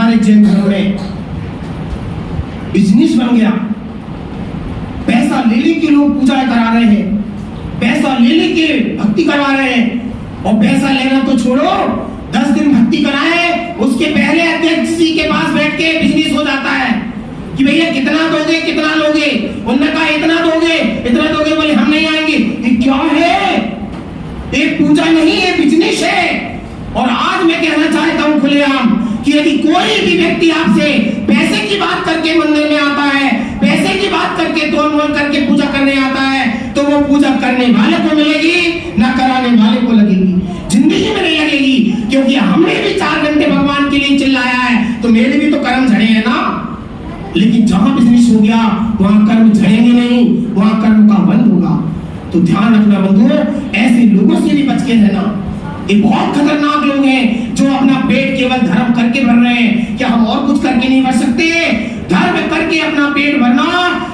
हमारे जैन धर्म में बिजनेस बन गया। पैसा ले लेके लोग पूजा करा रहे हैं, पैसा ले लेके भक्ति करवा रहे हैं। और पैसा लेना तो छोड़ो, 10 दिन भक्ति कराए, उसके पहले अध्यक्ष जी के पास बैठ के बिजनेस हो जाता है कि भैया कितना दोगे, कितना लोगे। उन्होंने कहा इतना दोगे, इतना दोगे, बोले हम नहीं आएंगे। ये क्या है? एक पूजा नहीं, ये बिजनेस है। और आज मैं कहना चाहता हूं खुलेआम कि यदि कोई भी व्यक्ति आपसे पैसे की बात करके मंदिर में आता है, पैसे की बात करके तोल मोल करके पूजा करने आता है, तो वो पूजा करने वाले को मिलेगी, ना कराने वाले को लगेगी, जिंदगी में नहीं लगेगी। क्योंकि हमने भी 4 घंटे भगवान के लिए चिल्लाया है, तो मेरे भी तो कर्म झड़े हैं ना। लेकिन जहां बिजनेस हो गया वहां कर्म झड़ेंगे नहीं, वहां कर्म का बंद होगा। तो ध्यान रखना बंधुओं, ऐसे लोगों से भी बच के रहना। ये बहुत खतरनाक लोग हैं जो अपना पेट केवल धर्म करके भर रहे हैं। क्या हम और कुछ करके नहीं भर सकते? धर्म करके अपना पेट भरना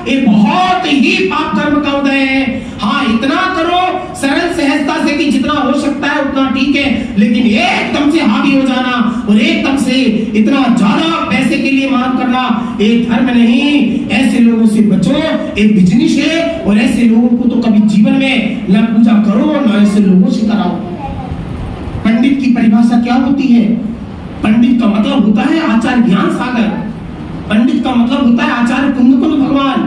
ये बहुत ही पाप कर्म का उदय है। हाँ, इतना करो सरल सहजता से कि जितना हो सकता है उतना ठीक है, लेकिन एकदम से हावी हो जाना और एकदम से इतना ज्यादा पैसे के लिए मांग करना ये धर्म नहीं। ऐसे लोगों से बचो, एक बिजनेस है। और ऐसे लोगों को तो कभी जीवन में न पूजा करो न ऐसे लोगों से कराओ। पंडित की परिभाषा क्या होती है? पंडित का मतलब होता है आचार्य ज्ञान सागर। पंडित का मतलब होता है आचार्य कुंद कुंद भगवान।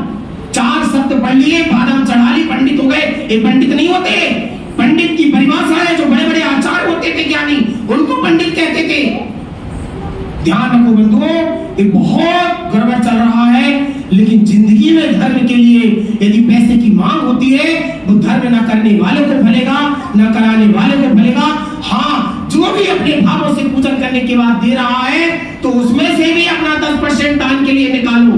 4 शब्द पढ़ लिए, बादाम चढ़ा ली, पंडित हो गए। ये पंडित नहीं होते। पंडित की परिभाषा है जो बड़े बड़े आचार्य होते थे ज्ञानी, उनको पंडित कहते थे। ध्यान रखो बंधुओं, ये बहुत गड़बड़ चल रहा है। लेकिन जिंदगी में धर्म के लिए यदि पैसे की मांग होती है, वो धर्म ना करने वाले को भलेगा, ना कराने वाले को भलेगा। हाँ, जो भी अपने भावों से पूजन करने के बाद दे रहा है, तो उसमें से भी अपना 10% दान के लिए निकालो।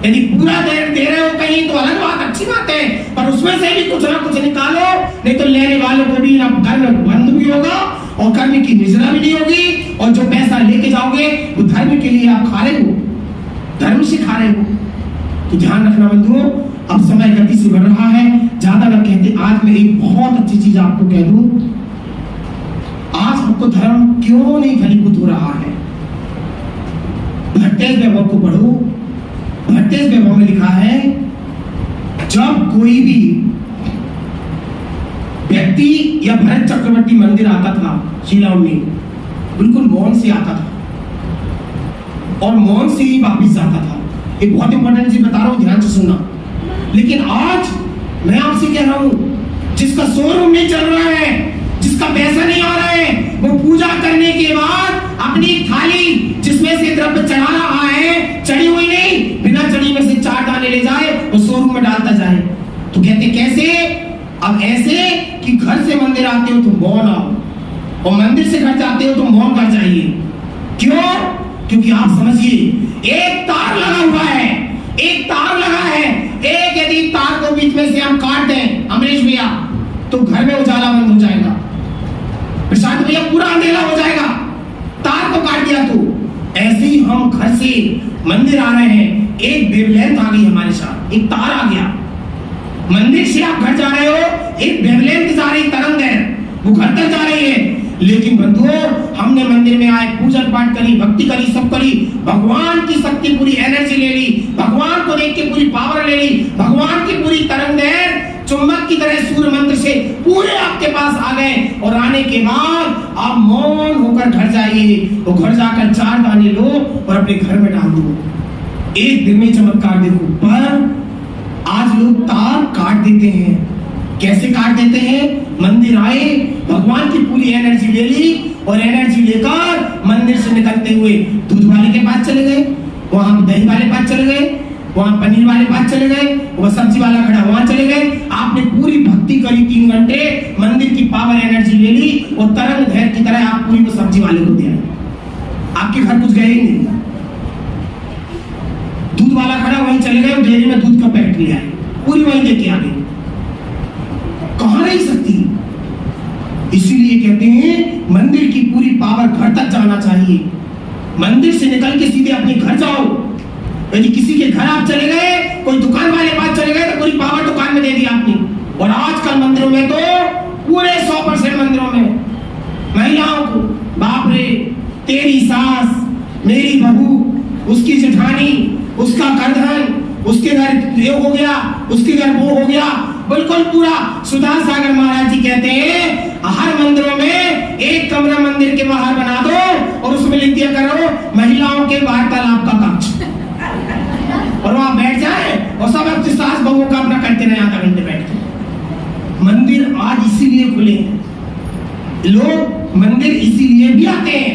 यदि पूरा दे रहे हो कहीं तो अलग बात, अच्छी बात है, पर उसमें से भी कुछ ना कुछ निकालो। नहीं तो लेने वालों को भी ना धर्म बंद भी होगा और कर्म की निजरा भी नहीं होगी। और जो पैसा लेके जाओगे वो धर्म के लिए आप खा रहे हो, धर्म से खा रहे हो। तो ध्यान रखना बंधुओं, अब समय गति से बढ़ रहा है, ज्यादा न कहते। आज मैं एक बहुत अच्छी चीज आपको कह दूं। आज हमको धर्म क्यों नहीं फलीभूत हो रहा है? भट्टेश वैभव को पढ़ो। भट्टेश वैभव में लिखा है, जब कोई भी व्यक्ति या भरत चक्रवर्ती मंदिर आता था शिलांग में, बिल्कुल मौन से आता था और मौन से ही वापिस जाता था। एक बहुत इंपॉर्टेंट चीज बता रहा हूं, ध्यान से सुनना। लेकिन आज मैं आपसे कह रहा हूं, जिसका शोरूम नहीं चल रहा है, जिसका पैसा नहीं आ रहा है, वो पूजा करने के बाद अपनी थाली जिसमें से द्रव्य चढ़ा रहा है, चढ़ी हुई नहीं, बिना चढ़ी में से 4 दाने ले जाए और शोरूम में डालता जाए। तो कहते कैसे? अब ऐसे कि घर से मंदिर आते हो तो मौन आओ, और मंदिर से घर जाते हो तो मौन कर जाइए। क्यों? क्योंकि आप समझिए, एक तार लगा हुआ है, एक तार लगा है। एक यदि तार को बीच में से हम काट दें अमरीश भैया, तो घर में उजाला बंद हो जाएगा, प्रशांत भैया पूरा अंधेरा हो जाएगा। तार को काट दिया तो ऐसे ही हम घर से मंदिर आ रहे हैं, एक वेवलेंथ आ गई हमारे साथ, एक तार आ गया। मंदिर से आप घर जा रहे हो, एक वेवलेंथ जा रही तरंग है, वो घर तक जा रही है। लेकिन बंधुओं, हमने मंदिर में आए, पूजन पाठ करी, भक्ति करी, सब करी, भगवान की शक्ति पूरी एनर्जी ले ली, भगवान को देख के पूरी पावर ले ली, भगवान की पूरी तरंग चुंबक की तरह सूर्य मंत्र से पूरे आपके पास आ गए। और आने के बाद आप मौन होकर घर जाइए और घर जाकर 4 दाने लो और अपने घर में डाल दो। एक दिन में चमत्कार देखो। पर आज लोग तार काट देते हैं। कैसे काट देते हैं? मंदिर आए, भगवान की पूरी एनर्जी ले ली और एनर्जी लेकर मंदिर से निकलते हुए दूध वाले के पास चले गए, वहां दही वाले पास चले गए, वहां पनीर वाले पास चले गए, वह सब्जी वाला खड़ा वहां चले गए। आपने पूरी भक्ति करी 3 घंटे, मंदिर की पावर एनर्जी ले ली और तरंग धैर्य की तरह आप पूरी वो सब्जी वाले को दिया। आपके घर कुछ गए ही नहीं। दूध वाला खड़ा वहीं चले गए, डेयरी में दूध का पैकेट ले आए, पूरी वहीं लेके आ गए। कहां रही सकती? इसीलिए कहते हैं मंदिर की पूरी पावर घर तक जाना चाहिए। मंदिर से निकल के सीधे अपने घर जाओ। यदि किसी के घर आप चले गए, कोई दुकान वाले पास चले गए, तो पूरी पावर दुकान में दे दी आपने। और आजकल मंदिरों में तो पूरे 100% मंदिरों में महिलाओं को, बाप रे, तेरी सास, मेरी बहू, उसकी जेठानी, उसका करधन, उसके घर ये हो गया, उसके घर वो हो गया, बिल्कुल पूरा। सुधा सागर महाराज जी कहते हैं हर मंदिरों में एक कमरा मंदिर के बाहर बना दो और उसमें लिख दिया करो महिलाओं के वार्तालाप का कक्ष, और वहां बैठ जाए और सब अपनी सास बहू का अपना करते रहे आधा घंटे बैठ के। मंदिर आज इसीलिए खुले हैं, लोग मंदिर इसीलिए भी आते हैं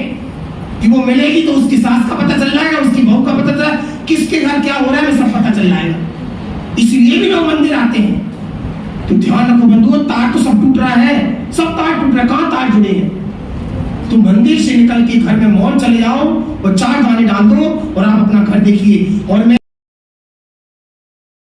कि वो मिलेगी तो उसकी सास का पता चल जाएगा, उसकी बहू का पता चल, किसके घर क्या हो रहा है सब पता चल जाएगा, इसलिए भी लोग मंदिर आते हैं। तो ध्यान रखो बंधुओं, तार तो सब टूट रहा है, सब तार टूट रहा है, कहां तार जुड़े हैं? तो मंदिर से निकल के घर में मौन चले जाओ और 4 दाने डाल दो और आप अपना घर देखिए। और मैं